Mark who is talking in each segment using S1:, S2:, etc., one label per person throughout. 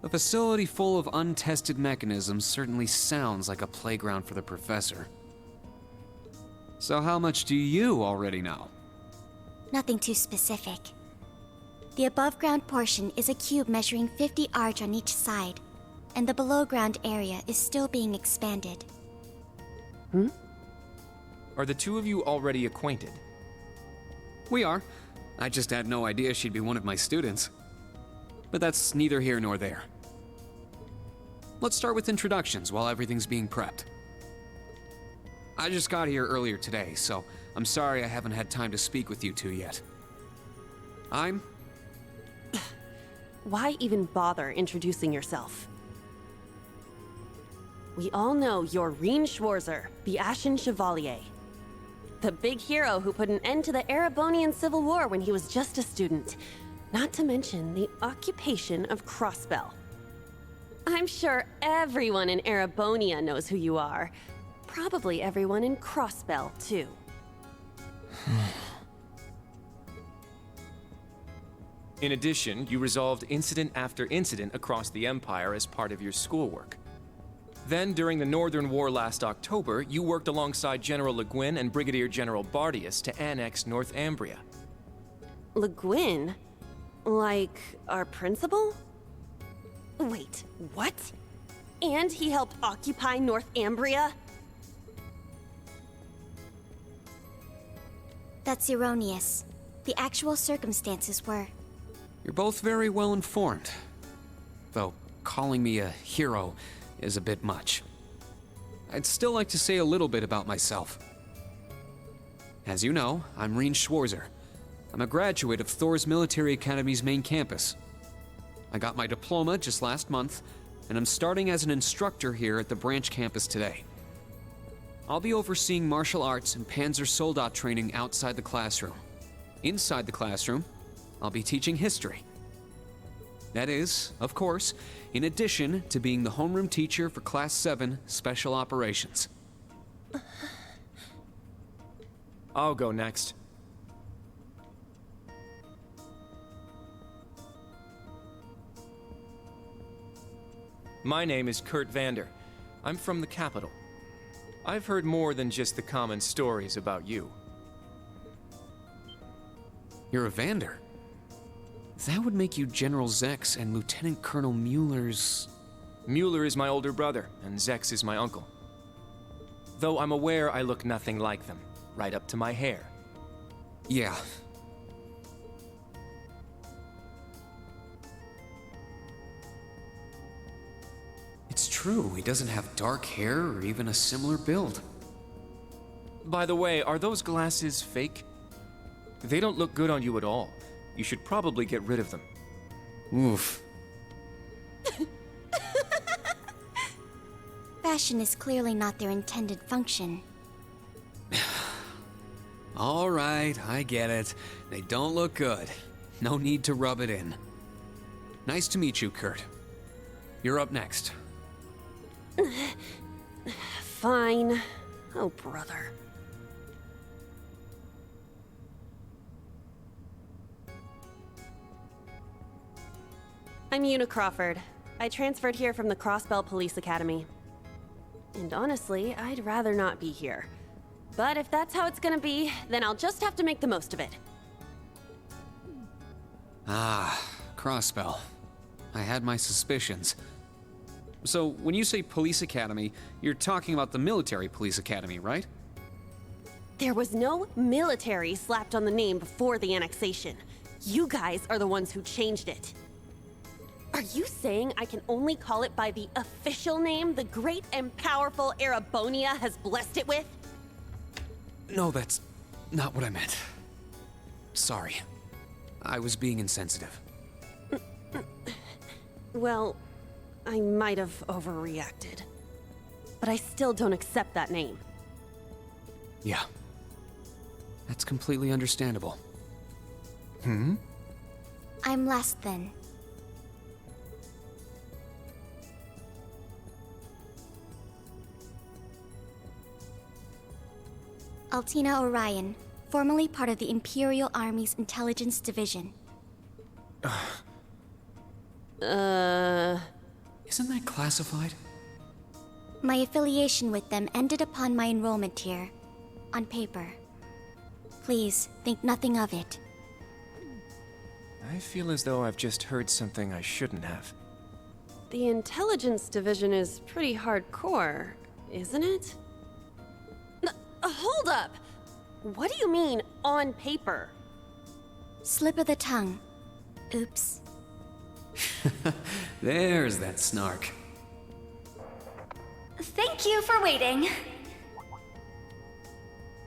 S1: A facility full of untested mechanisms certainly sounds like a playground for the professor. So how much do you already know?
S2: Nothing too specific. The above-ground portion is a cube measuring 50 arch on each side, and the below-ground area is still being expanded.
S3: Are the two of you already acquainted?
S1: We are. I just had no idea she'd be one of my students. But that's neither here nor there. Let's start with introductions while everything's being prepped. I just got here earlier today, so I'm sorry I haven't had time to speak with you two yet. I'm...
S4: Why even bother introducing yourself? We all know you're Rean Schwarzer, the Ashen Chevalier. The big hero who put an end to the Erebonian Civil War when he was just a student. Not to mention the occupation of Crossbell. I'm sure everyone in Erebonia knows who you are. Probably everyone in Crossbell, too.
S3: In addition, you resolved incident after incident across the Empire as part of your schoolwork. Then, during the Northern War last October, you worked alongside General Le Guin and Brigadier General Bardius to annex North Ambria.
S4: Le Guin? Like, our principal? Wait, what? And he helped occupy North Ambria?
S2: That's erroneous. The actual circumstances were...
S1: You're both very well informed. Though calling me a hero is a bit much. I'd still like to say a little bit about myself. As you know, I'm Rean Schwarzer. I'm a graduate of Thors Military Academy's main campus. I got my diploma just last month, and I'm starting as an instructor here at the branch campus today. I'll be overseeing martial arts and Panzer Soldat training outside the classroom. Inside the classroom, I'll be teaching history. That is, of course, in addition to being the homeroom teacher for Class 7 Special Operations.
S3: I'll go next. My name is Kurt Vander. I'm from the capital. I've heard more than just the common stories about you.
S1: You're a Vander? That would make you General Zex and Lieutenant Colonel Mueller's...
S3: Mueller is my older brother, and Zex is my uncle. Though I'm aware I look nothing like them, right up to my hair.
S1: Yeah. It's true, he doesn't have dark hair or even a similar build.
S3: By the way, are those glasses fake? They don't look good on you at all. You should probably get rid of them.
S1: Oof.
S2: Fashion is clearly not their intended function.
S1: All right, I get it. They don't look good. No need to rub it in. Nice to meet you, Kurt. You're up next.
S4: Fine. Oh, brother. I'm Una Crawford. I transferred here from the Crossbell Police Academy. And honestly, I'd rather not be here. But if that's how it's gonna be, then I'll just have to make the most of it.
S1: Ah, Crossbell. I had my suspicions. So, when you say police academy, you're talking about the military police academy, right?
S4: There was no military slapped on the name before the annexation. You guys are the ones who changed it. Are you saying I can only call it by the official name the great and powerful Erebonia has blessed it with?
S1: No, that's not what I meant. Sorry. I was being insensitive.
S4: Well, I might have overreacted. But I still don't accept that name.
S1: Yeah. That's completely understandable.
S2: I'm last then. Altina Orion, formerly part of the Imperial Army's Intelligence Division.
S1: Isn't that classified?
S2: My affiliation with them ended upon my enrollment here, on paper. Please, think nothing of it.
S3: I feel as though I've just heard something I shouldn't have.
S4: The intelligence division is pretty hardcore, isn't it? Hold up! What do you mean, on paper?
S2: Slip of the tongue. Oops.
S1: There's that snark.
S5: Thank you for waiting.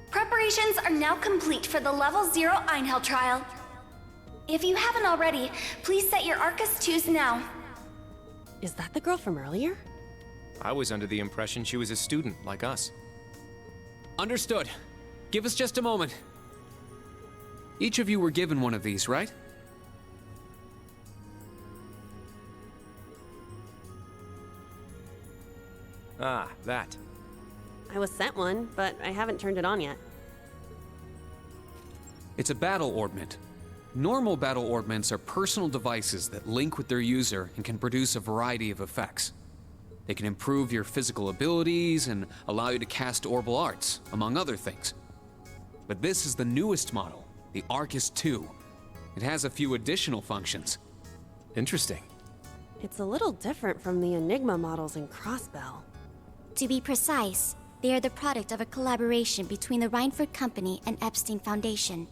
S5: Preparations are now complete for the Level 0 Einhell trial. If you haven't already, please set your Arcus 2s now.
S4: Is that the girl from earlier?
S3: I was under the impression she was a student, like us.
S1: Understood. Give us just a moment. Each of you were given one of these, right?
S3: Ah, that.
S4: I was sent one, but I haven't turned it on yet.
S1: It's a battle ornament. Normal battle ornaments are personal devices that link with their user and can produce a variety of effects. They can improve your physical abilities and allow you to cast orbital arts, among other things. But this is the newest model, the Arcus 2. It has a few additional functions.
S3: Interesting.
S4: It's a little different from the Enigma models in Crossbell.
S2: To be precise, they are the product of a collaboration between the Reinford Company and Epstein Foundation.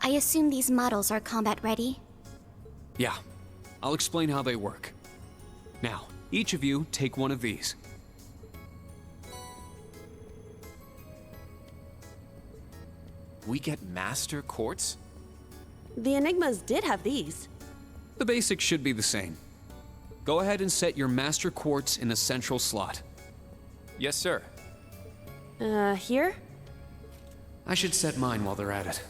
S2: I assume these models are combat ready?
S1: Yeah, I'll explain how they work. Now, each of you take one of these.
S3: We get Master Quartz?
S4: The Enigmas did have these.
S1: The basics should be the same. Go ahead and set your Master Quartz in the central slot.
S3: Yes, sir.
S4: Here?
S1: I should set mine while they're at it.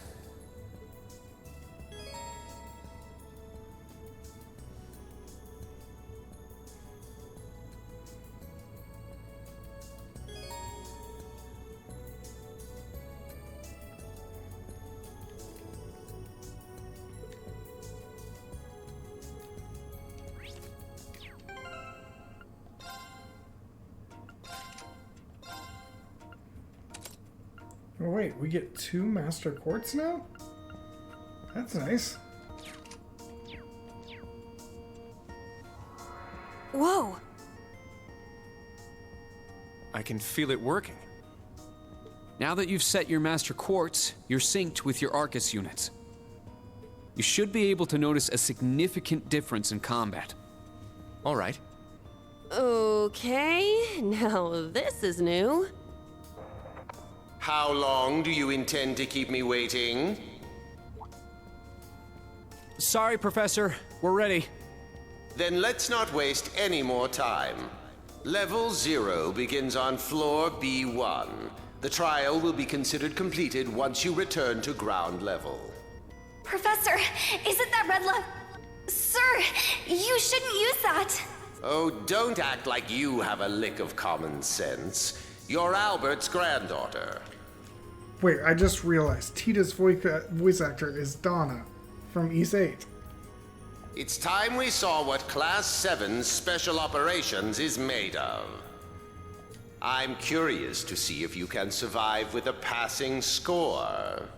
S6: Oh wait, we get 2 Master Quartz now? That's nice.
S4: Whoa!
S3: I can feel it working.
S1: Now that you've set your Master Quartz, you're synced with your Arcus units. You should be able to notice a significant difference in combat.
S3: All right.
S4: Okay, now this is new.
S7: How long do you intend to keep me waiting?
S1: Sorry, Professor. We're ready.
S7: Then let's not waste any more time. Level 0 begins on floor B1. The trial will be considered completed once you return to ground level.
S5: Professor, isn't that red love? Sir, you shouldn't use that.
S7: Oh, don't act like you have a lick of common sense. You're Albert's granddaughter.
S6: Wait, I just realized Tita's voice actor is Donna from East 8.
S7: It's time we saw what Class 7's Special Operations is made of. I'm curious to see if you can survive with a passing score.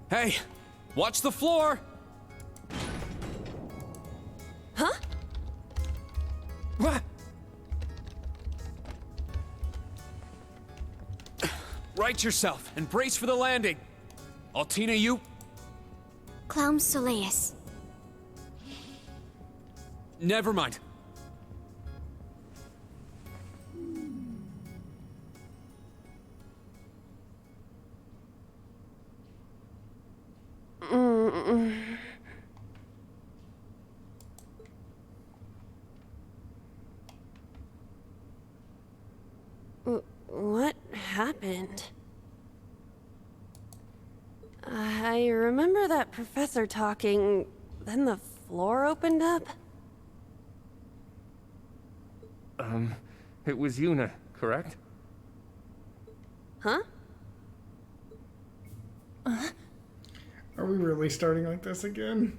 S1: Hey, watch the floor!
S4: Huh?
S1: What? Right yourself and brace for the landing. Altina, you...
S2: Clown Soleus.
S1: Never mind.
S4: What happened? I remember that professor talking, then the floor opened up.
S3: It was Yuna, correct?
S4: Huh?
S6: Are we really starting like this again?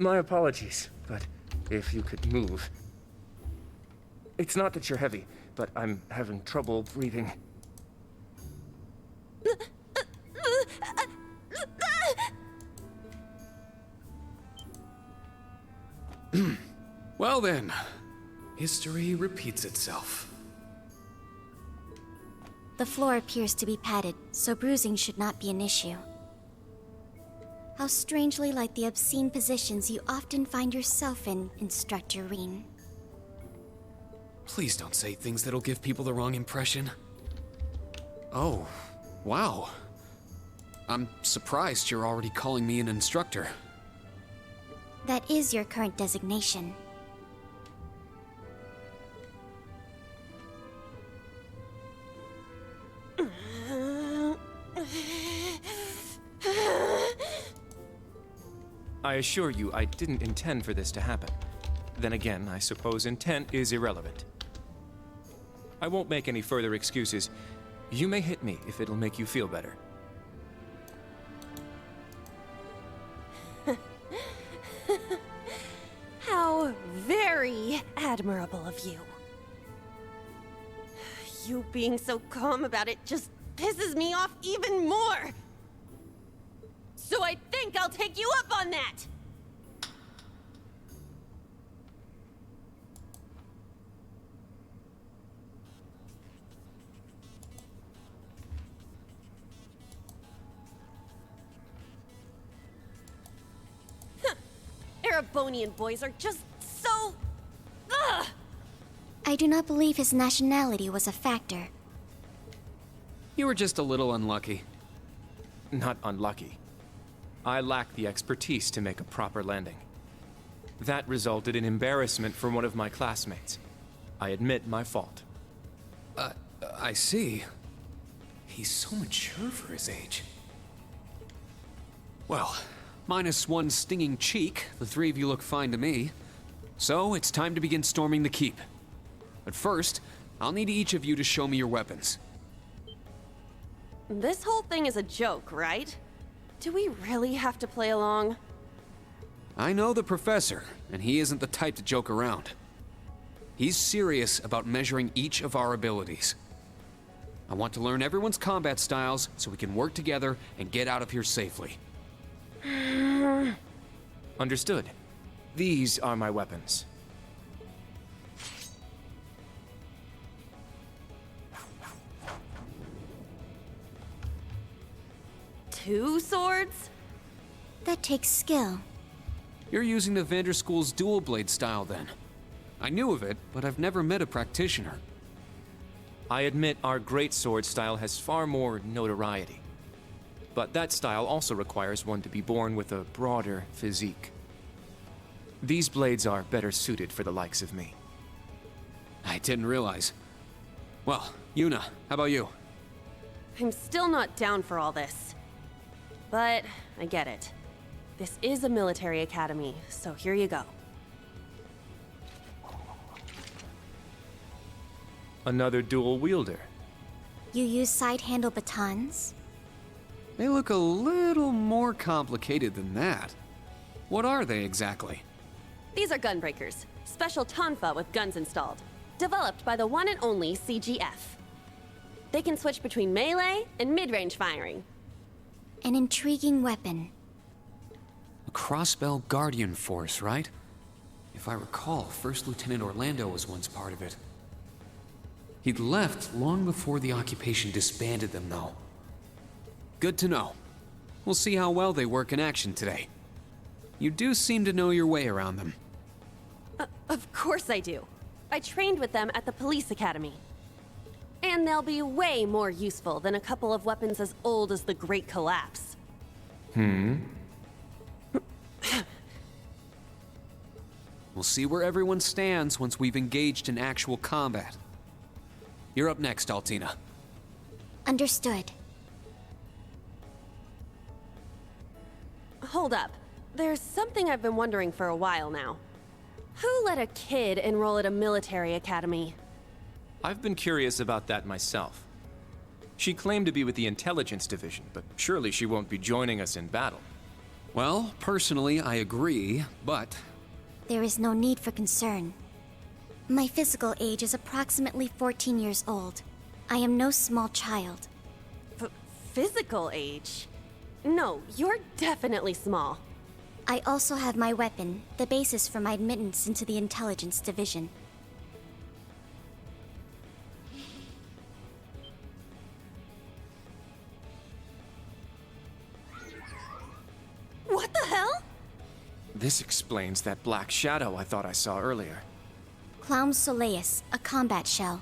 S3: My apologies, but if you could move. It's not that you're heavy, but I'm having trouble breathing.
S1: Well then, history repeats itself.
S2: The floor appears to be padded, so bruising should not be an issue. How strangely like the obscene positions you often find yourself in, Instructor Rean.
S1: Please don't say things that'll give people the wrong impression. Oh, wow. I'm surprised you're already calling me an instructor.
S2: That is your current designation.
S3: I assure you, I didn't intend for this to happen. Then again, I suppose intent is irrelevant. I won't make any further excuses. You may hit me if it'll make you feel better.
S4: How very admirable of you. You being so calm about it just pisses me off even more. So I think I'll take you up on that. Erebonian boys are just so... Ugh!
S2: I do not believe his nationality was a factor.
S1: You were just a little unlucky.
S3: Not unlucky. I lack the expertise to make a proper landing. That resulted in embarrassment from one of my classmates. I admit my fault.
S1: I see. He's so mature for his age. Well, minus one stinging cheek, the three of you look fine to me. So, it's time to begin storming the keep. But first, I'll need each of you to show me your weapons.
S4: This whole thing is a joke, right? Do we really have to play along?
S1: I know the professor, and he isn't the type to joke around. He's serious about measuring each of our abilities. I want to learn everyone's combat styles so we can work together and get out of here safely.
S3: Understood. These are my weapons.
S4: Two swords?
S2: That takes skill.
S1: You're using the Vanderschool's dual blade style then. I knew of it, but I've never met a practitioner.
S3: I admit our greatsword style has far more notoriety. But that style also requires one to be born with a broader physique. These blades are better suited for the likes of me.
S1: I didn't realize. Well, Yuna, how about you?
S4: I'm still not down for all this. But I get it. This is a military academy, so here you go.
S3: Another dual wielder.
S2: You use side-handle batons?
S1: They look a little more complicated than that. What are they exactly?
S4: These are gunbreakers. Special tonfa with guns installed. Developed by the one and only CGF. They can switch between melee and mid-range firing.
S2: An intriguing weapon.
S1: A crossbell guardian force, right? If I recall, First Lieutenant Orlando was once part of it. He'd left long before the occupation disbanded them, though. Good to know. We'll see how well they work in action today. You do seem to know your way around them.
S4: Of course I do. I trained with them at the police academy. And they'll be way more useful than a couple of weapons as old as the Great Collapse.
S1: We'll see where everyone stands once we've engaged in actual combat. You're up next, Altina.
S2: Understood.
S4: Hold up. There's something I've been wondering for a while now. Who let a kid enroll at a military academy?
S3: I've been curious about that myself. She claimed to be with the intelligence division, but surely she won't be joining us in battle.
S1: Well, personally, I agree, but
S2: There is no need for concern. My physical age is approximately 14 years old. I am no small child.
S4: Physical age? No, you're definitely small.
S2: I also have my weapon, the basis for my admittance into the Intelligence Division.
S4: What the hell?
S3: This explains that black shadow I thought I saw earlier.
S2: Clown Soleus, a combat shell.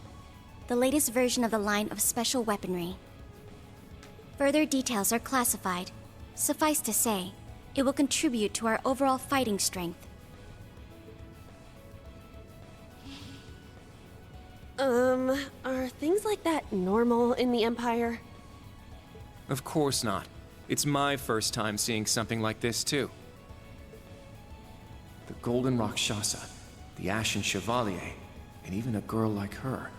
S2: The latest version of the line of special weaponry. Further details are classified. Suffice to say, it will contribute to our overall fighting strength.
S4: Are things like that normal in the Empire?
S3: Of course not. It's my first time seeing something like this, too. The Golden Rakshasa, the Ashen Chevalier, and even a girl like her.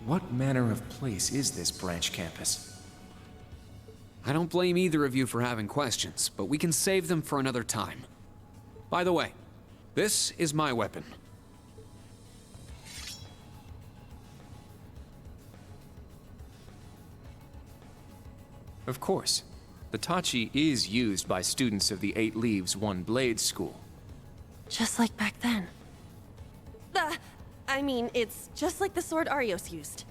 S3: What manner of place is this branch campus?
S1: I don't blame either of you for having questions, but we can save them for another time. By the way, this is my weapon.
S3: Of course. The Tachi is used by students of the 8 Leaves, 1 Blade school.
S4: Just like back then. I mean, it's just like the sword Arios used.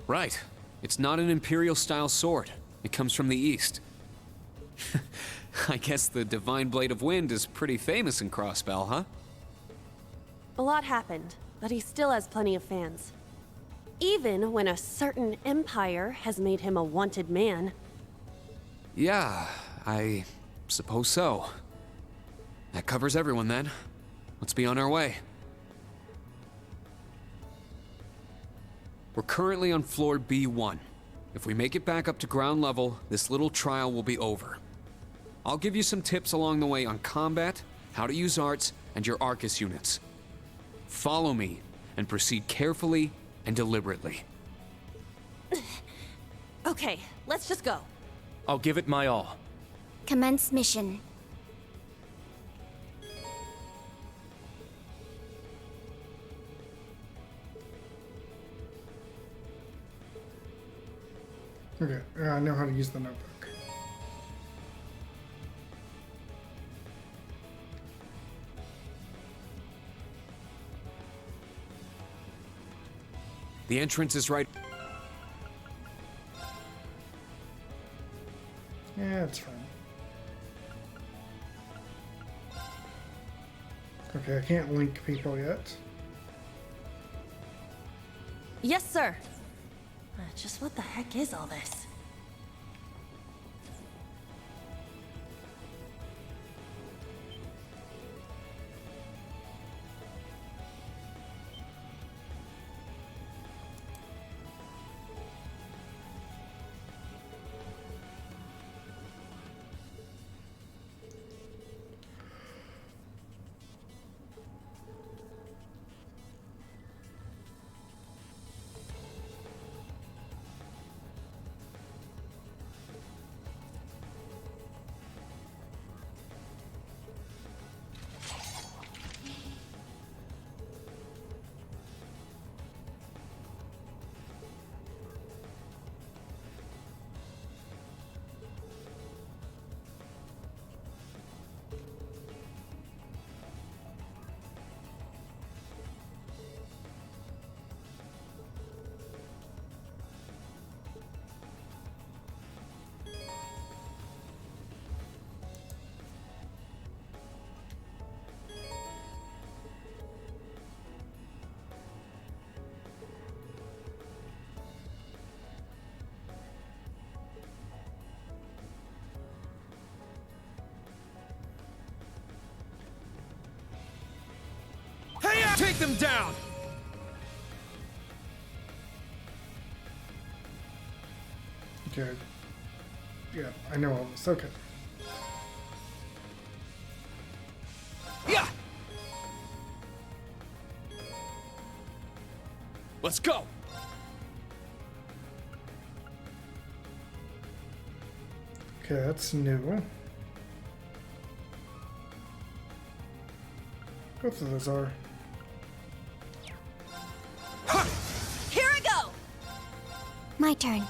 S1: Right. It's not an Imperial-style sword. It comes from the East. I guess the Divine Blade of Wind is pretty famous in Crossbell, huh?
S4: A lot happened, but he still has plenty of fans. Even when a certain empire has made him a wanted man.
S1: Yeah, I suppose so. That covers everyone then. Let's be on our way. We're currently on floor B1. If we make it back up to ground level, this little trial will be over. I'll give you some tips along the way on combat, how to use arts, and your Arcus units. Follow me, and proceed carefully and deliberately.
S4: Okay, let's just go.
S3: I'll give it my all.
S2: Commence mission.
S6: Okay, I know how to use the notebook.
S1: The entrance is right.
S6: Yeah, it's fine. Okay, I can't link people yet.
S4: Yes, sir. Just what the heck is all this?
S1: Take them down!
S6: Okay. Yeah, I know all this. Okay.
S1: Yeah! Let's go!
S6: Okay, that's new. Both of those are.
S4: Here I go!
S2: My turn.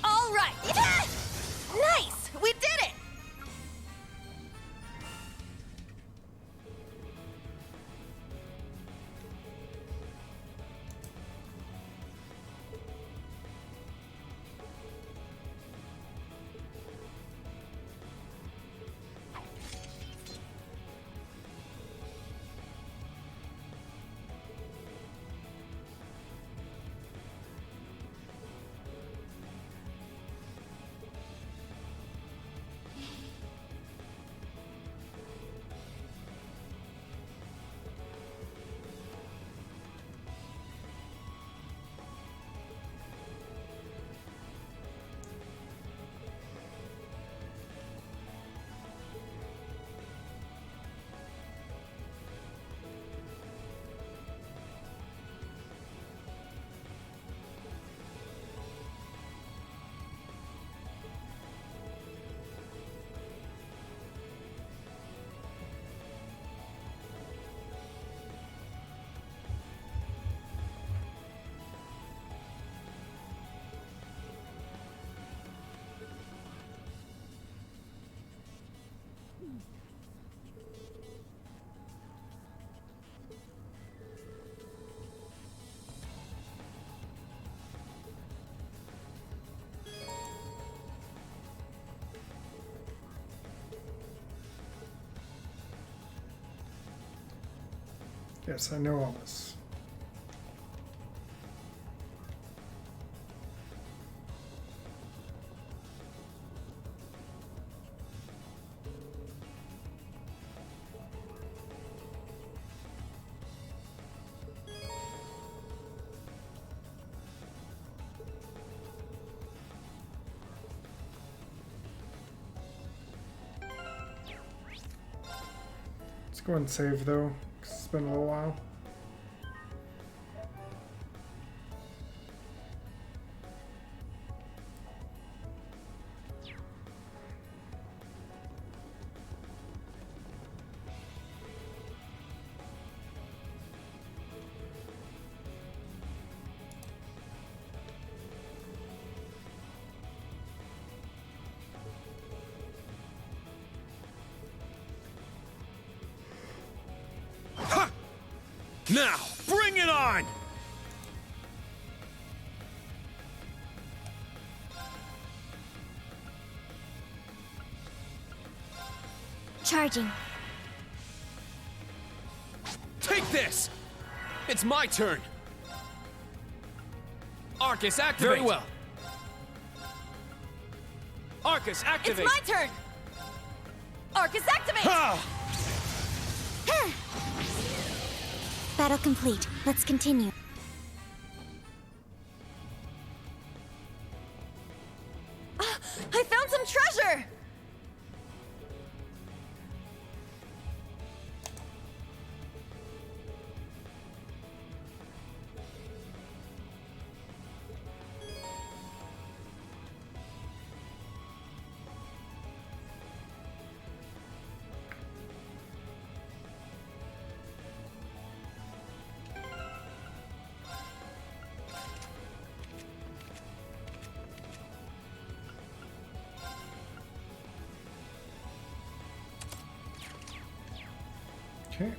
S4: All right! Nice! We did it!
S6: Yes, I know all this. Let's go and save though, 'cause it's been a little while.
S8: Now, bring it on!
S2: Charging.
S1: Take this! It's my turn! Arcus, activate!
S3: Very well. Arcus, activate!
S4: It's my turn! Arcus, activate!
S8: Ha!
S2: Battle complete. Let's continue.
S4: I found some treasure!
S6: Okay.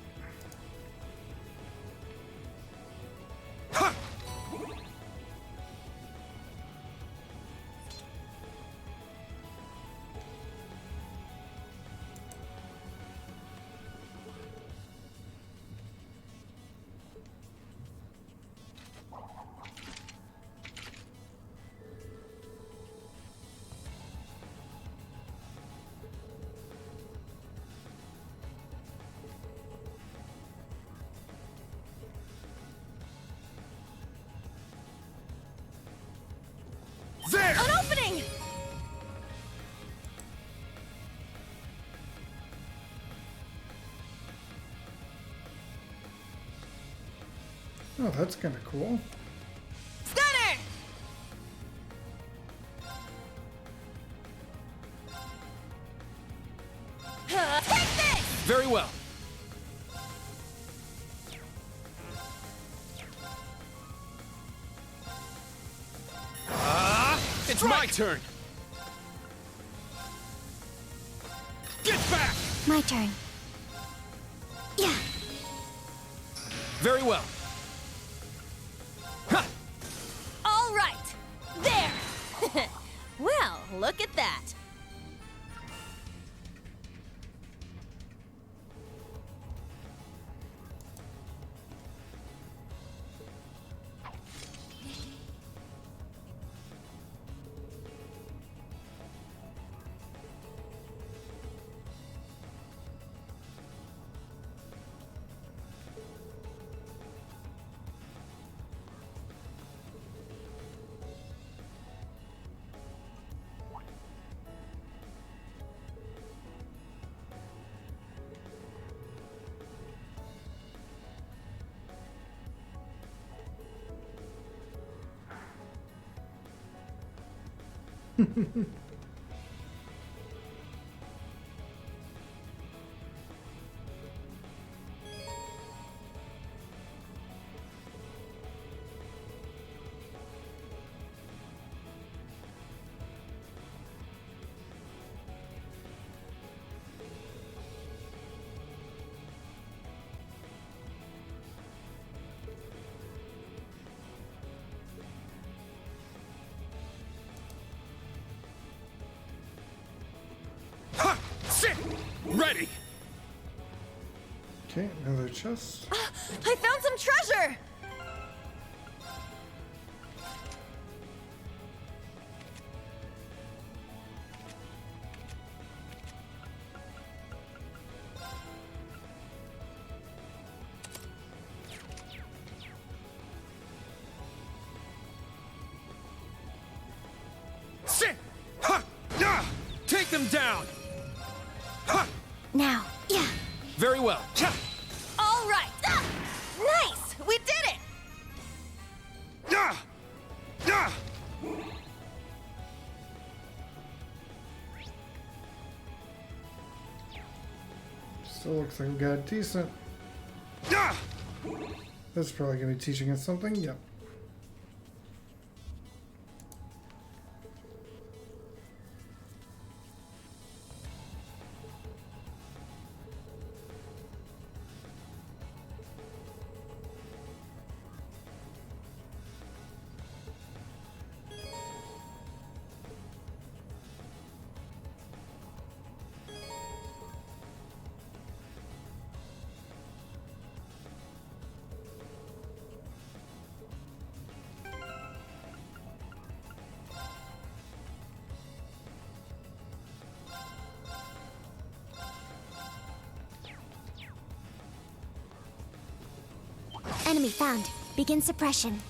S8: There!
S4: An opening!
S6: Oh, that's kind of cool.
S4: Stunner! Take this!
S3: Very well.
S8: It's my turn! Get back!
S2: My turn. Yeah.
S3: Very well. Ha!
S9: All right! There! Well, look at that.
S8: Ha! Sit! Ready!
S6: Okay, another chest.
S9: I found some treasure!
S8: Sit! Ha! Yeah! Take them down! Ha!
S2: Now. Yeah.
S3: Very well.
S8: Yeah!
S9: All right! Ah! Nice! We did it!
S8: Yeah! Yeah!
S6: Still looks like we got decent.
S8: Yeah!
S6: That's probably gonna be teaching us something. Yep.
S2: Enemy found. Begin suppression.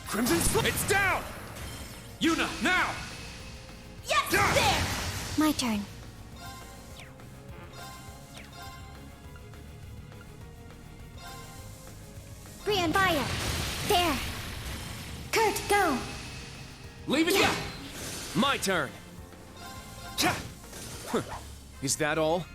S8: Crimson Sl- It's down! Yuna, now!
S9: Yes!
S8: Yeah!
S9: There!
S2: My turn. Rean, fire! There! Kurt, go!
S3: Leave it.
S2: Yeah.
S3: My turn.
S8: Yeah!
S3: Is that all?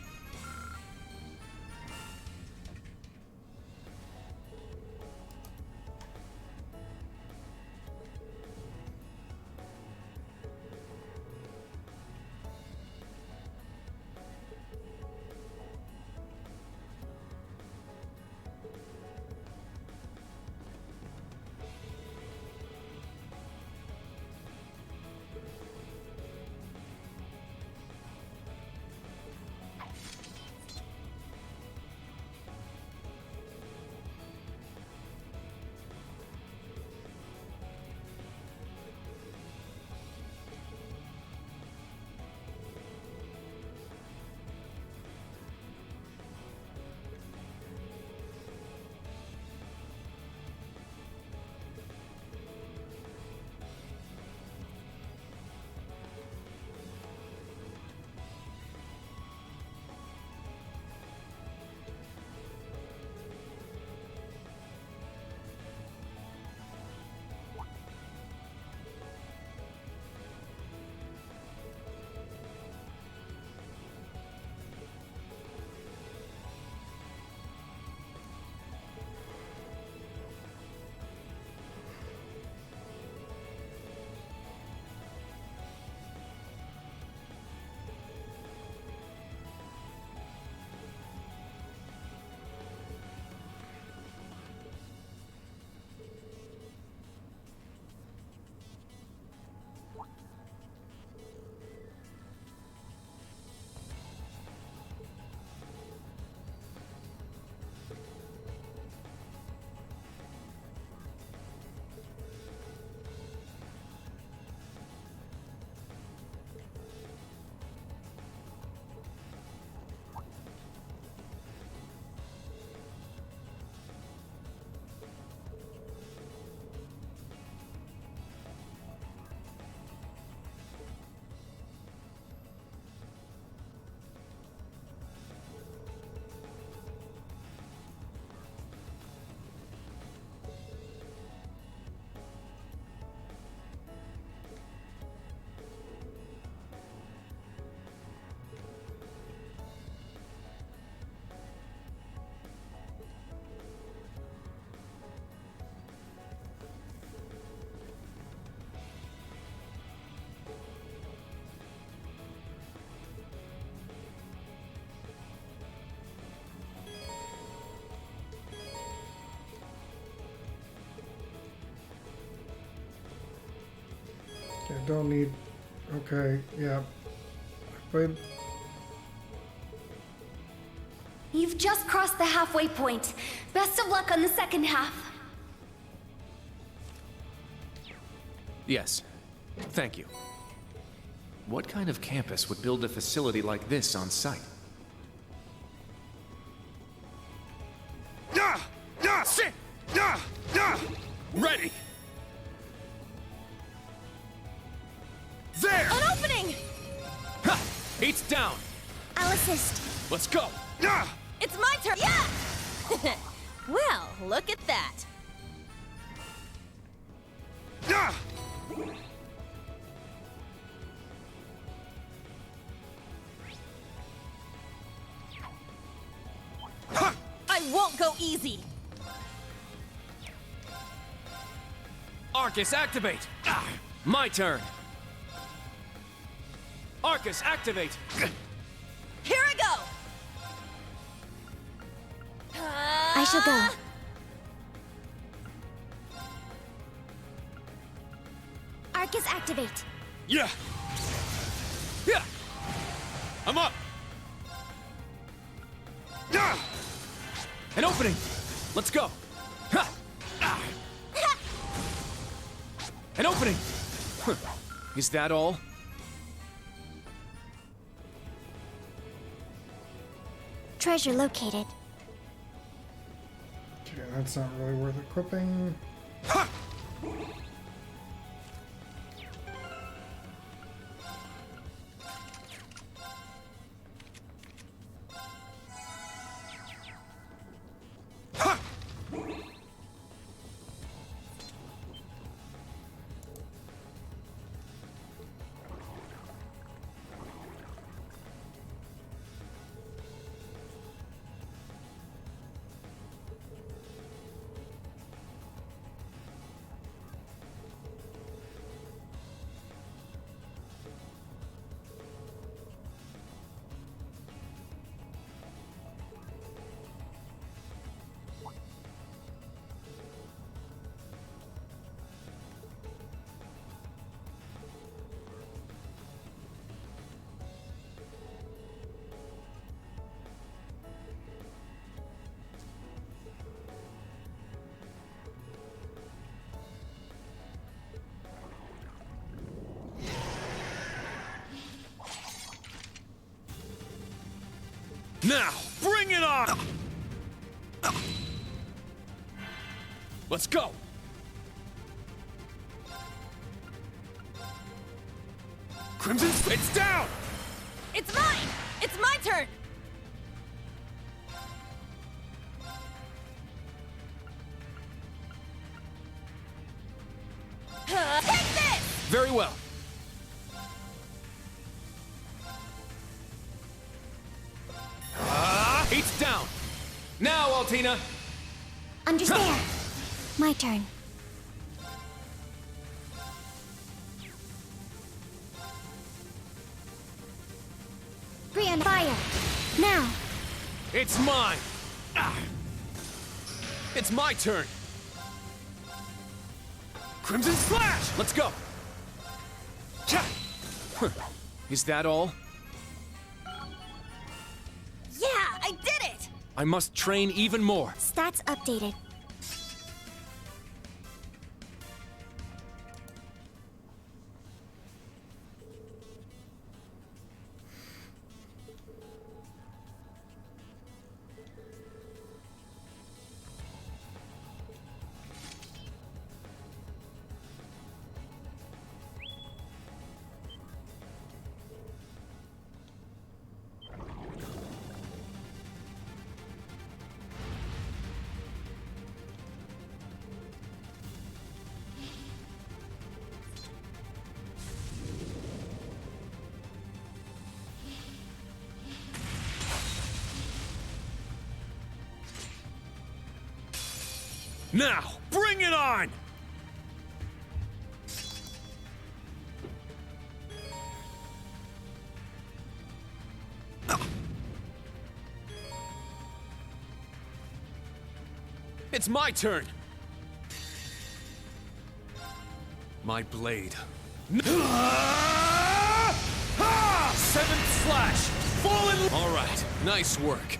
S6: Okay, don't need... Okay, yeah. But...
S5: You've just crossed the halfway point. Best of luck on the second half.
S3: Yes. Thank you. What kind of campus would build a facility like this on site?
S8: Sit! Ready! There!
S9: An opening!
S3: Ha! It's down!
S2: I'll assist.
S3: Let's go!
S9: It's my turn! Yeah! Well, look at that. I won't go easy.
S3: Arcus, activate! My turn! Arcus, activate!
S9: Here I go!
S2: I shall go. Arcus activate.
S8: Yeah! Yeah! I'm up!
S3: An opening! Let's go! Ha! An opening! Is that all?
S2: Treasure located.
S6: Okay, that's not really worth equipping.
S8: Now, bring it on! Let's go! Crimson, it's down!
S9: It's mine! It's my turn! Take this!
S3: Very well. It's down! Now, Altina!
S2: Understand. My turn. Rean, fire! Now!
S3: It's mine! It's my turn! Crimson Slash! Let's go! Is that all?
S9: Yeah, I did it!
S3: I must train even more.
S2: Stats updated.
S8: Now, bring it on!
S3: It's my turn! My blade
S8: Seventh slash! Full in...
S1: All right, nice work.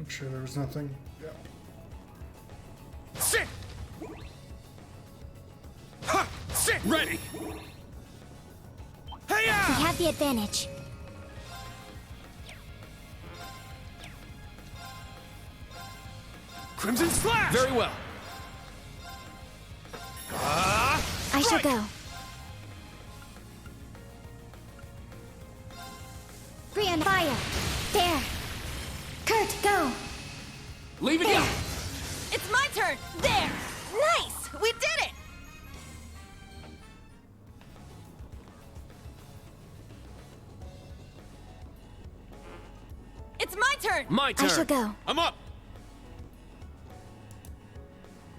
S6: Make sure there was nothing. Yeah.
S8: Sit! Ha! Sit! Ready!
S2: We have the advantage.
S8: Crimson Slash!
S1: Very well.
S2: I shall go. Rean, fire! There! Kurt, go!
S1: Leave it go!
S9: It's my turn! There! Nice! We did it! It's my turn!
S3: My turn.
S2: I shall go.
S8: I'm up!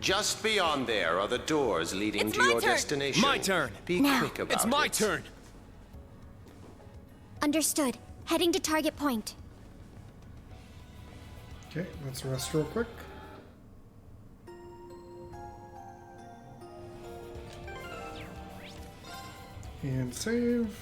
S7: Just beyond there are the doors leading
S9: It's
S7: to
S9: my
S7: your
S9: turn.
S7: destination.
S3: My turn.
S7: Be
S2: Now.
S7: quick about it.
S8: It's my turn!
S2: Understood. Heading to target point.
S6: Okay, let's rest real quick. And save.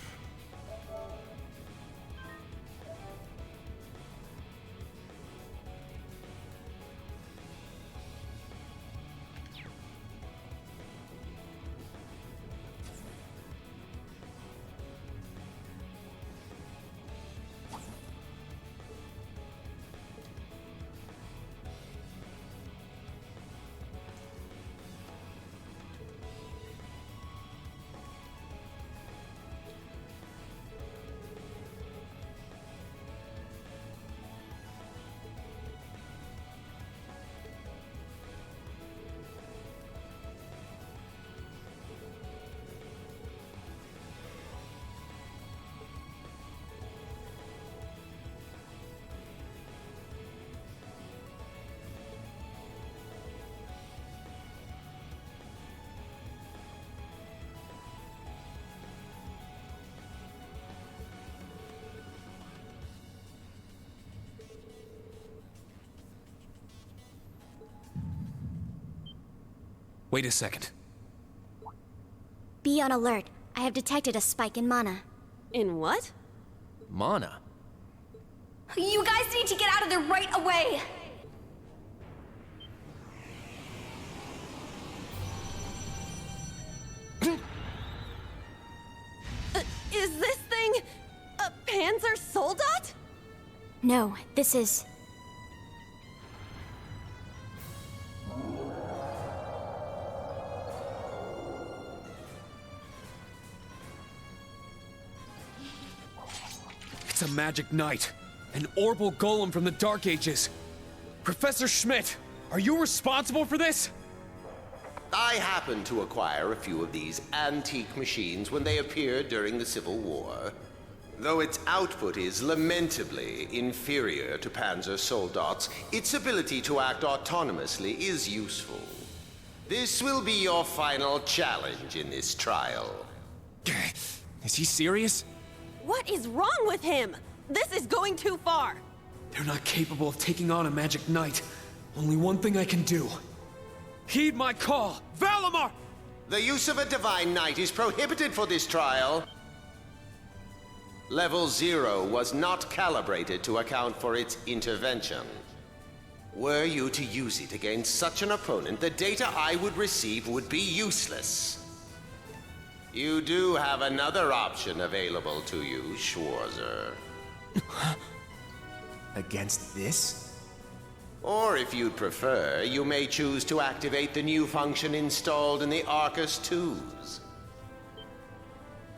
S1: Wait a second.
S2: Be on alert. I have detected a spike in mana.
S4: In what?
S3: Mana?
S5: You guys need to get out of there right away!
S4: Is this thing a Panzer Soldat?
S2: No, this is...
S1: It's a magic knight. An orbal golem from the Dark Ages. Professor Schmidt, are you responsible for this?
S7: I happened to acquire a few of these antique machines when they appeared during the Civil War. Though its output is lamentably inferior to Panzer Soldat's, its ability to act autonomously is useful. This will be your final challenge in this trial.
S1: Is he serious?
S4: What is wrong with him? This is going too far.
S1: They're not capable of taking on a magic knight. Only one thing I can do. Heed my call! Valimar!
S7: The use of a Divine Knight is prohibited for this trial. Level 0 was not calibrated to account for its intervention. Were you to use it against such an opponent, the data I would receive would be useless. You do have another option available to you, Schwarzer.
S3: Against this?
S7: Or if you'd prefer, you may choose to activate the new function installed in the Arcus 2s.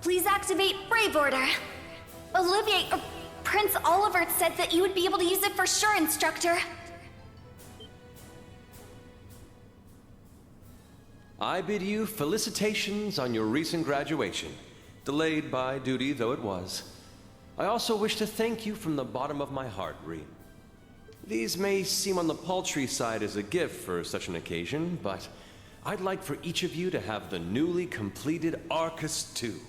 S5: Please activate Brave Order. Olivier, Prince Oliver said that you would be able to use it for sure, Instructor.
S10: I bid you felicitations on your recent graduation, delayed by duty though it was. I also wish to thank you from the bottom of my heart, Rean. These may seem on the paltry side as a gift for such an occasion, but I'd like for each of you to have the newly completed Arcus 2.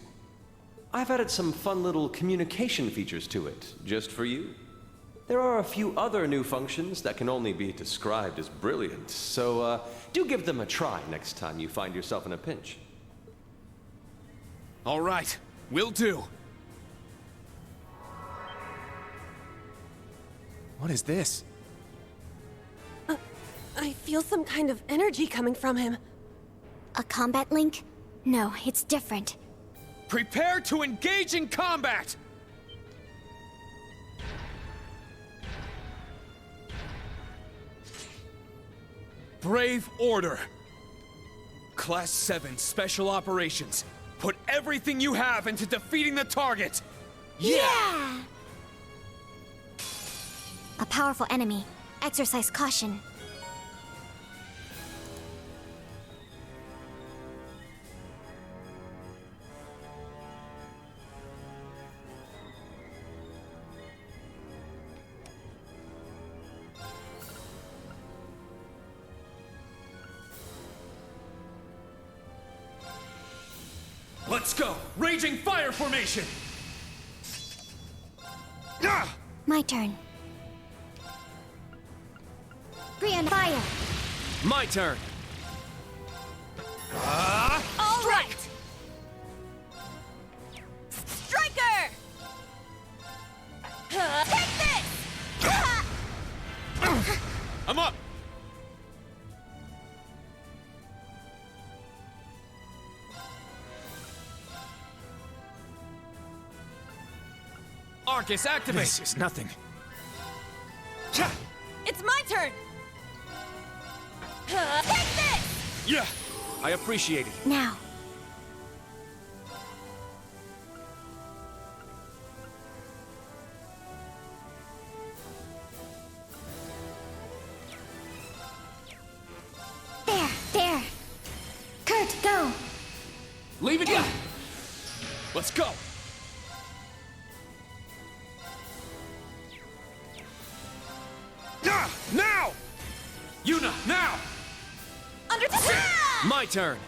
S10: I've added some fun little communication features to it, just for you. There are a few other new functions that can only be described as brilliant, so do give them a try next time you find yourself in a pinch.
S1: All right, will do. What is this?
S4: I feel some kind of energy coming from him.
S2: A combat link? No, it's different.
S1: Prepare to engage in combat! Brave Order. Class 7 Special Operations. Put everything you have into defeating the target!
S2: Yeah! A powerful enemy. Exercise caution.
S1: Let's go! Raging fire formation!
S2: My turn. Rean, fire!
S3: My turn!
S9: All right! Striker! Take this!
S1: I'm up! Arcus, activate!
S8: This is nothing.
S9: It's my turn! Take this!
S1: Yeah! I appreciate it.
S2: Now. There! Kurt, go!
S1: Leave it! Let's go! Now! Yuna, now!
S9: Under
S3: My turn!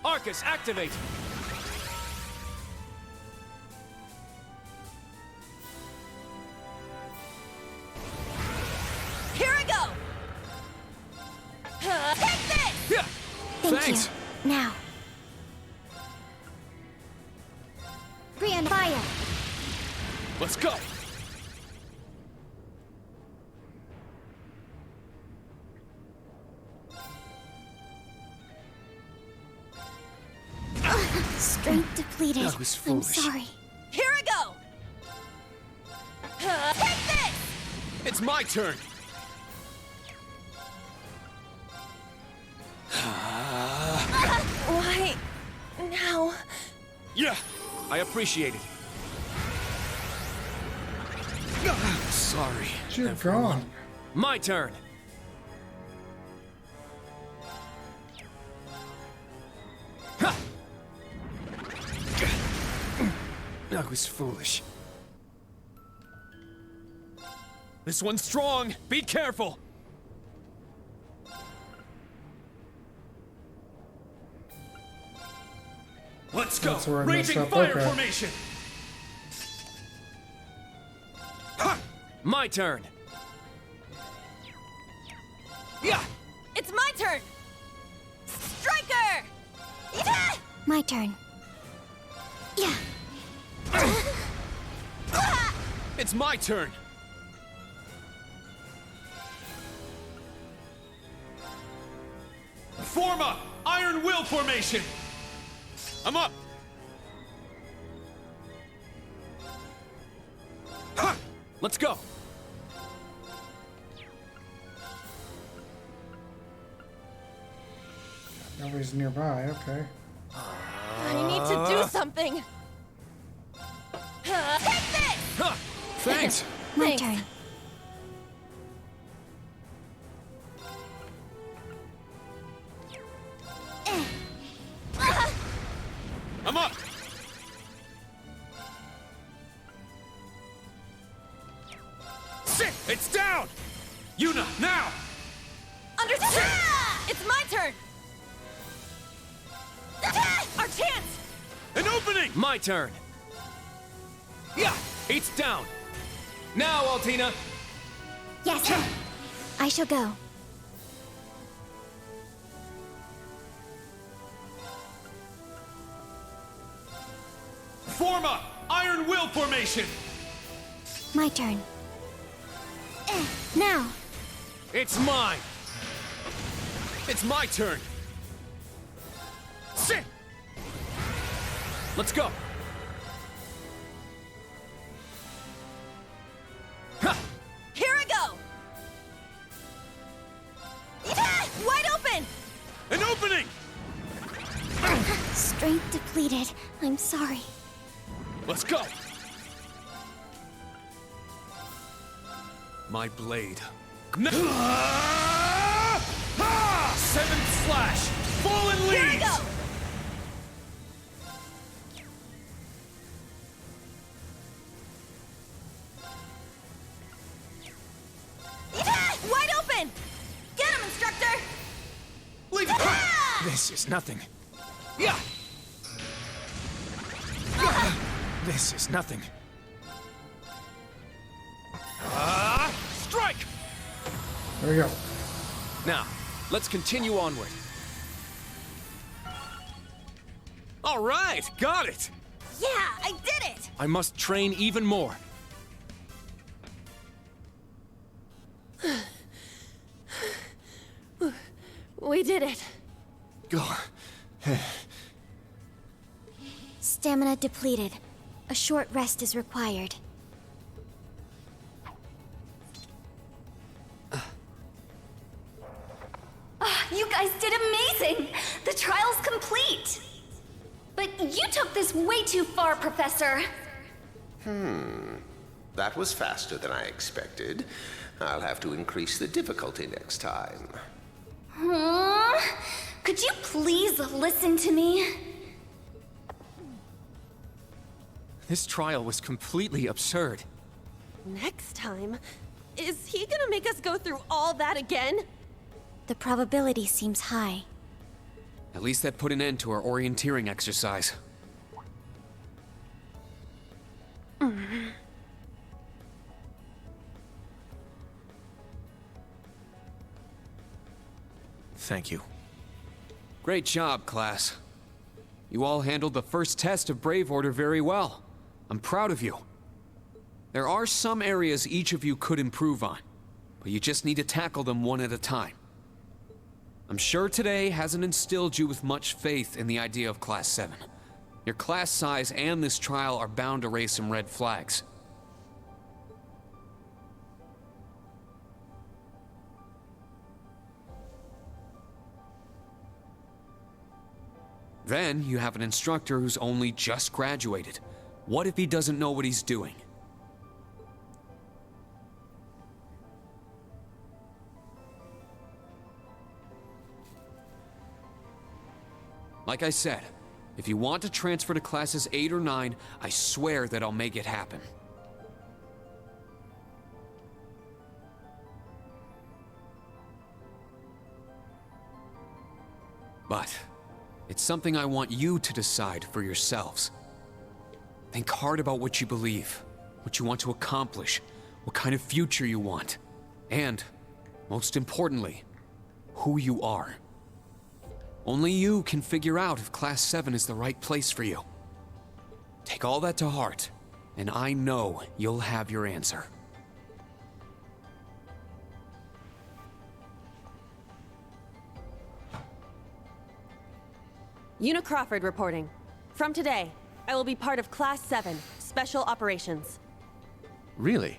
S1: Arcus, activate!
S9: Here I go! Take this!
S8: Yeah.
S2: Thank
S8: Thanks.
S2: you. Now. Rean, fire!
S8: Let's go.
S2: Strength depleted.
S8: That was
S2: I'm
S8: foolish.
S2: sorry.
S9: Here I go! Take this!
S8: It's my turn.
S9: Why now?
S8: Yeah, I appreciate it. Sorry.
S6: You're gone.
S3: My turn.
S8: Ha! That was foolish. This one's strong. Be careful. Let's go.
S6: That's where I messed
S8: Raging
S6: up,
S8: fire
S6: okay.
S8: formation. Ha!
S3: My turn.
S8: Yeah.
S9: It's my turn! Striker! Yeah!
S2: My turn. Yeah.
S8: It's my turn. Form up! Iron Will formation! I'm up! Ha!
S3: Let's go.
S6: Nobody's nearby, okay.
S9: I need to do something! Take this!
S8: Huh! Thanks!
S2: My
S9: Thanks.
S2: turn.
S8: I'm up! Shit! It's down! Yuna, now!
S9: Understood! It's my turn! Our chance!
S8: An opening!
S3: My turn.
S8: Yeah!
S3: It's down. Now, Altina.
S2: Yes. I shall go.
S8: Form up! Iron Will formation!
S2: My turn. Now.
S3: It's mine.
S8: It's my turn! Shit!
S3: Let's go.
S8: Ha!
S9: Here I go! Yeah! Wide open!
S8: An opening!
S2: Strength depleted. I'm sorry.
S8: Let's go! My blade. Seventh slash! Fallen
S9: Here I
S8: leaves!
S9: go! Yeah! Wide open! Get him, instructor!
S8: Leave This is nothing. Yeah! This is nothing. Strike!
S6: There we go.
S3: Now, let's continue onward.
S8: All right, got it!
S9: Yeah, I did it!
S3: I must train even more.
S9: We did it.
S8: Go.
S2: Stamina depleted. A short rest is required.
S5: You guys did amazing! The trial's complete! But you took this way too far, Professor.
S7: That was faster than I expected. I'll have to increase the difficulty next time.
S5: Could you please listen to me?
S3: This trial was completely absurd.
S4: Next time? Is he gonna make us go through all that again?
S2: The probability seems high.
S1: At least that put an end to our orienteering exercise.
S3: Thank you.
S1: Great job, class. You all handled the first test of Brave Order very well. I'm proud of you. There are some areas each of you could improve on, but you just need to tackle them one at a time. I'm sure today hasn't instilled you with much faith in the idea of Class 7. Your class size and this trial are bound to raise some red flags. Then you have an instructor who's only just graduated. What if he doesn't know what he's doing? Like I said, if you want to transfer to classes 8 or 9, I swear that I'll make it happen. But it's something I want you to decide for yourselves. Think hard about what you believe, what you want to accomplish, what kind of future you want, and, most importantly, who you are. Only you can figure out if Class 7 is the right place for you. Take all that to heart, and I know you'll have your answer.
S4: Una Crawford reporting. From today, I will be part of Class 7, Special Operations.
S3: Really?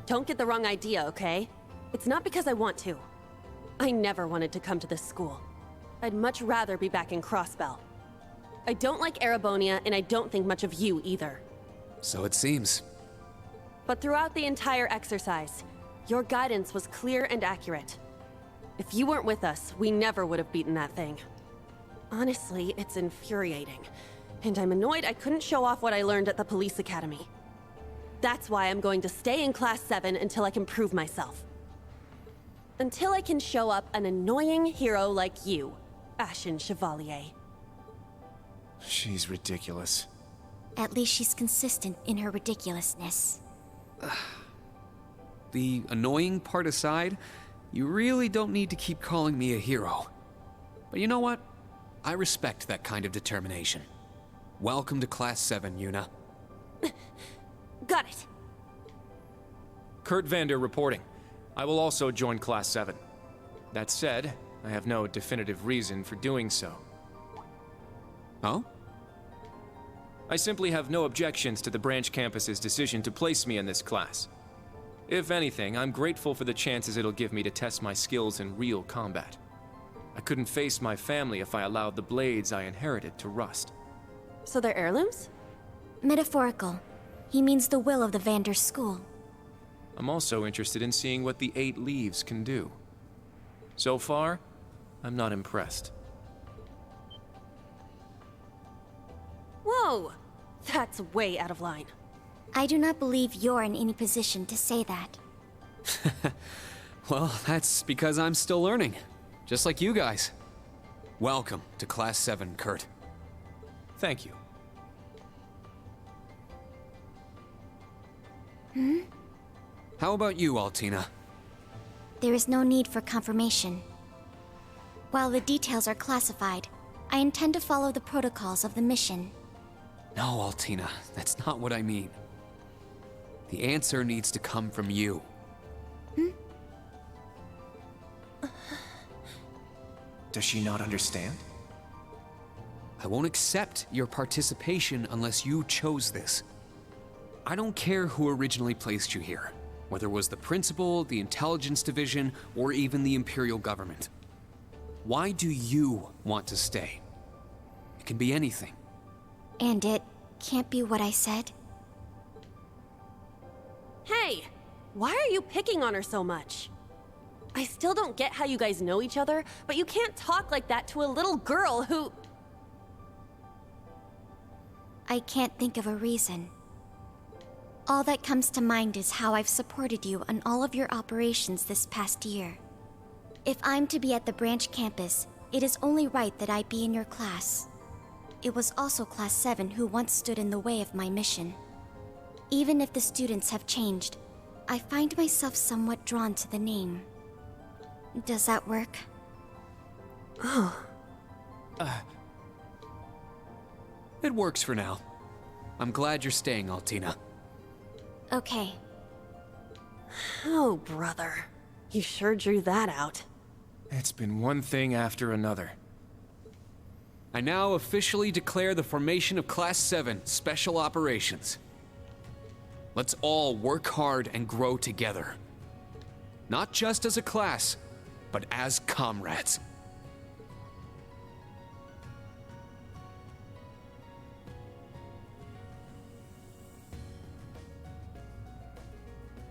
S4: Don't get the wrong idea, okay? It's not because I want to. I never wanted to come to this school. I'd much rather be back in Crossbell. I don't like Erebonia, and I don't think much of you either.
S1: So it seems.
S4: But throughout the entire exercise, your guidance was clear and accurate. If you weren't with us, we never would have beaten that thing. Honestly, it's infuriating. And I'm annoyed I couldn't show off what I learned at the police academy. That's why I'm going to stay in Class 7 until I can prove myself. Until I can show up an annoying hero like you, Ashen Chevalier.
S3: She's ridiculous.
S2: At least she's consistent in her ridiculousness.
S1: The annoying part aside, you really don't need to keep calling me a hero. But you know what? I respect that kind of determination. Welcome to Class 7, Una.
S4: Got it.
S3: Kurt Vander reporting. I will also join Class 7. That said, I have no definitive reason for doing so.
S1: Oh?
S3: I simply have no objections to the branch campus's decision to place me in this class. If anything, I'm grateful for the chances it'll give me to test my skills in real combat. I couldn't face my family if I allowed the blades I inherited to rust.
S4: So they're heirlooms?
S2: Metaphorical. He means the will of the Vander school.
S3: I'm also interested in seeing what the 8 leaves can do. So far, I'm not impressed.
S4: Whoa! That's way out of line.
S2: I do not believe you're in any position to say that.
S1: Well, that's because I'm still learning. Just like you guys. Welcome to Class 7, Kurt.
S3: Thank you.
S1: How about you, Altina?
S2: There is no need for confirmation. While the details are classified, I intend to follow the protocols of the mission.
S1: No, Altina, that's not what I mean. The answer needs to come from you.
S3: Does she not understand?
S1: I won't accept your participation unless you chose this. I don't care who originally placed you here, whether it was the principal, the intelligence division, or even the Imperial government. Why do you want to stay? It can be anything.
S2: And it can't be what I said?
S4: Hey! Why are you picking on her so much? I still don't get how you guys know each other, but you can't talk like that to a little girl who...
S2: I can't think of a reason. All that comes to mind is how I've supported you on all of your operations this past year. If I'm to be at the branch campus, it is only right that I be in your class. It was also Class 7 who once stood in the way of my mission. Even if the students have changed, I find myself somewhat drawn to the name. Does that work?
S4: Oh.
S1: It works for now. I'm glad you're staying, Altina.
S2: Okay.
S4: Oh, brother. You sure drew that out.
S3: It's been one thing after another.
S1: I now officially declare the formation of Class 7 Special Operations. Let's all work hard and grow together. Not just as a class, but as comrades.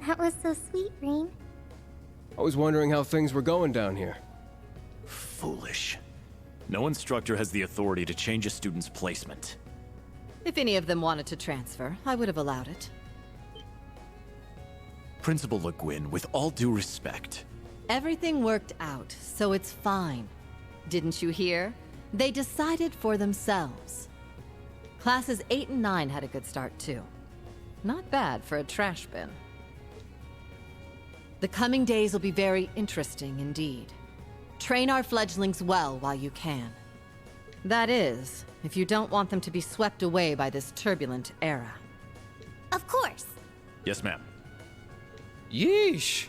S2: That was so sweet, Rean.
S11: I was wondering how things were going down here.
S12: Foolish. No instructor has the authority to change a student's placement.
S9: If any of them wanted to transfer, I would have allowed it.
S12: Principal Le Guin, with all due respect.
S9: Everything worked out, so it's fine. Didn't you hear? They decided for themselves. Classes 8 and 9 had a good start, too. Not bad for a trash bin. The coming days will be very interesting indeed. Train our fledglings well while you can. That is, if you don't want them to be swept away by this turbulent era.
S2: Of course.
S12: Yes, ma'am.
S11: Yeesh!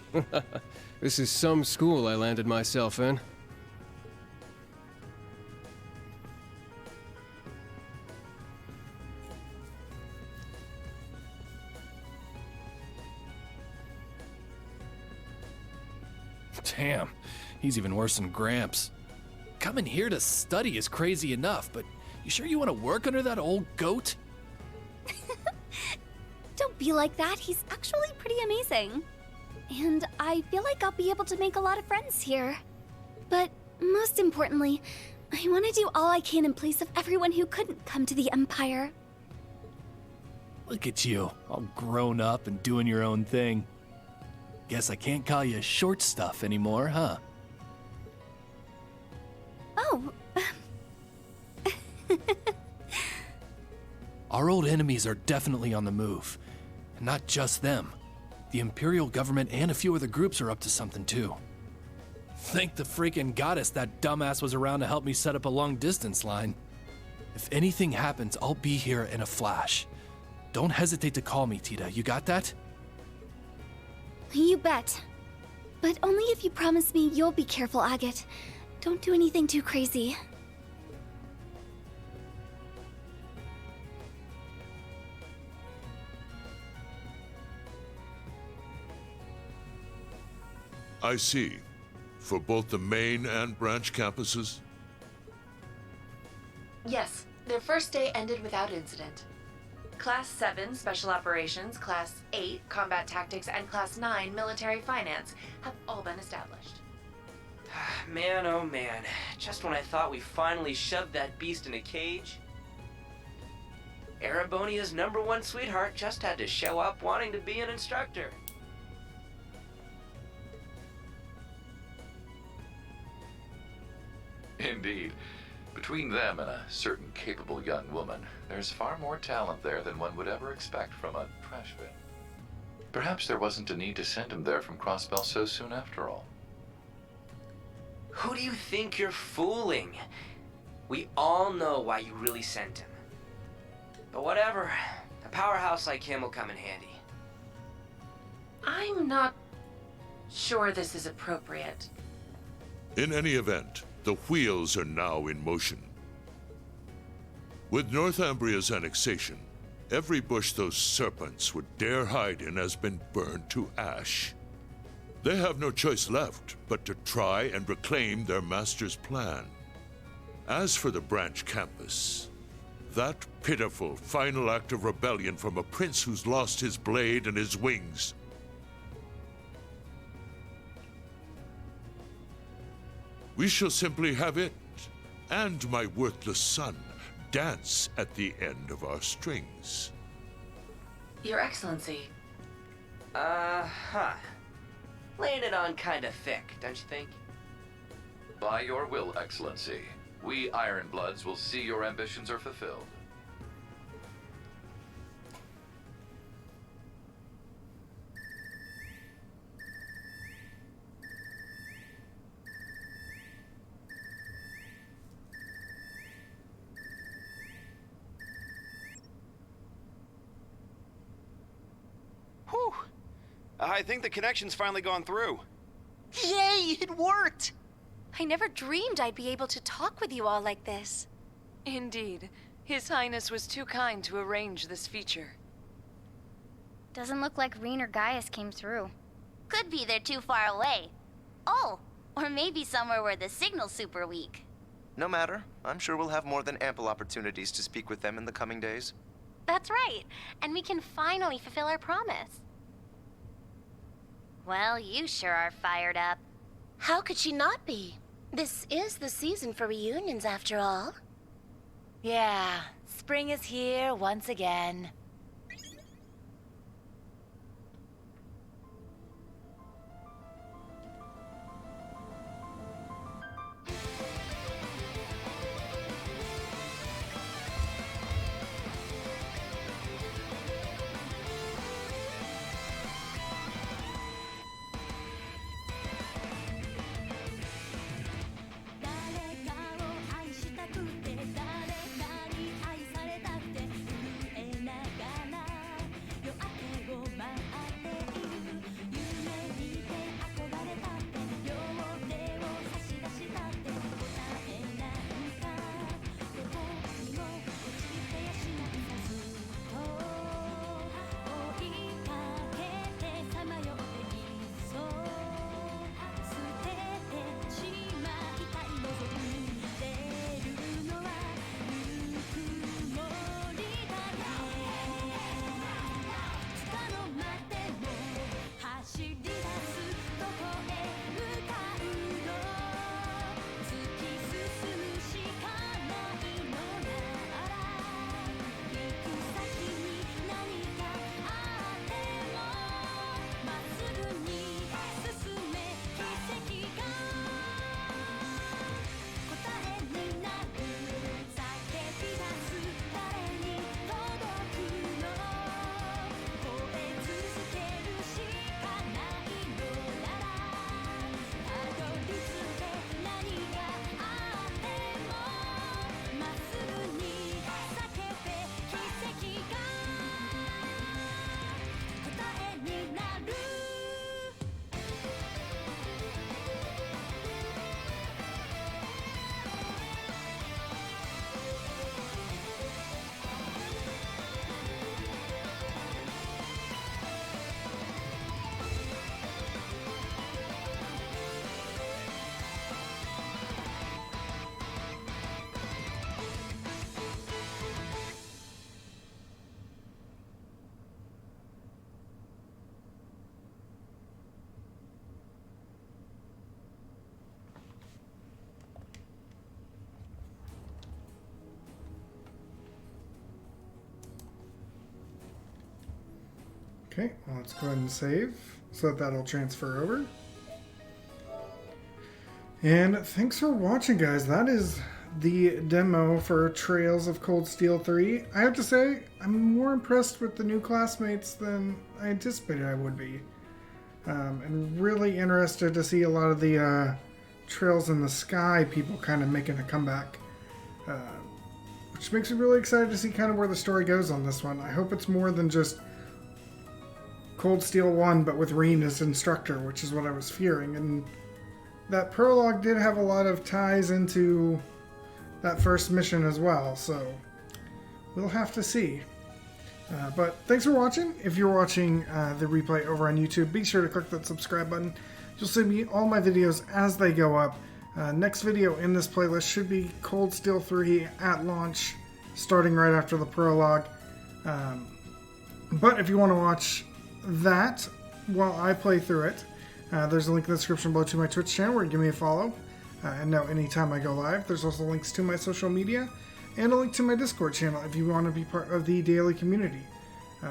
S11: This is some school I landed myself in.
S8: Damn, he's even worse than Gramps. Coming here to study is crazy enough, but you sure you want to work under that old goat?
S5: Don't be like that. He's actually pretty amazing. And I feel like I'll be able to make a lot of friends here. But most importantly, I want to do all I can in place of everyone who couldn't come to the Empire.
S8: Look at you, all grown up and doing your own thing. Guess I can't call you short stuff anymore, huh?
S5: Oh.
S8: Our old enemies are definitely on the move. And not just them. The Imperial government and a few other groups are up to something too. Thank the freaking goddess that dumbass was around to help me set up a long-distance line. If anything happens, I'll be here in a flash. Don't hesitate to call me, Tita. You got that?
S5: You bet. But only if you promise me you'll be careful, Agate. Don't do anything too crazy.
S13: I see. For both the main and branch campuses?
S14: Yes, their first day ended without incident. Class 7 Special Operations, Class 8 Combat Tactics, and Class 9 Military Finance have all been established.
S15: Man, oh man. Just when I thought we finally shoved that beast in a cage, Erebonia's #1 sweetheart just had to show up wanting to be an instructor.
S16: Indeed. Between them and a certain capable young woman, there's far more talent there than one would ever expect from a trash bin. Perhaps there wasn't a need to send him there from Crossbell so soon after all.
S15: Who do you think you're fooling? We all know why you really sent him. But whatever, a powerhouse like him will come in handy.
S14: I'm not sure this is appropriate.
S13: In any event, the wheels are now in motion. With North Ambria's annexation, every bush those serpents would dare hide in has been burned to ash. They have no choice left but to try and reclaim their master's plan. As for the branch campus, that pitiful final act of rebellion from a prince who's lost his blade and his wings. We shall simply have it, and my worthless son, dance at the end of our strings.
S14: Your Excellency.
S15: Laying it on kinda thick, don't you think?
S16: By your will, Excellency, we Ironbloods will see your ambitions are fulfilled.
S17: I think the connection's finally gone through.
S14: Yay, it worked! I never dreamed I'd be able to talk with you all like this.
S18: Indeed. His Highness was too kind to arrange this feature.
S2: Doesn't look like Rean or Gaius came through. Could be they're too far away. Oh, or maybe somewhere where the signal's super weak.
S19: No matter. I'm sure we'll have more than ample opportunities to speak with them in the coming days.
S5: That's right, and we can finally fulfill our promise. Well, you sure are fired up.
S20: How could she not be? This is the season for reunions, after all.
S14: Yeah, spring is here once again.
S6: Okay, well, let's go ahead and save so that that'll transfer over. And thanks for watching, guys. That is the demo for Trails of Cold Steel 3. I have to say, I'm more impressed with the new classmates than I anticipated I would be. And really interested to see a lot of the Trails in the Sky people kind of making a comeback. Which makes me really excited to see kind of where the story goes on this one. I hope it's more than just Cold Steel 1, but with Rean as instructor, which is what I was fearing. And that prologue did have a lot of ties into that first mission as well, so we'll have to see. But thanks for watching. If you're watching the replay over on YouTube, be sure to click that subscribe button. You'll see me all my videos as they go up. Next video in this playlist should be Cold Steel 3 at launch, starting right after the prologue. But if you want to watch that while I play through it, there's a link in the description below to my Twitch channel where you give me a follow and know anytime I go live. There's also links to my social media and a link to my Discord channel if you want to be part of the daily community.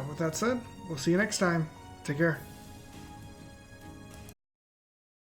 S6: With that said, we'll see you next time. Take care.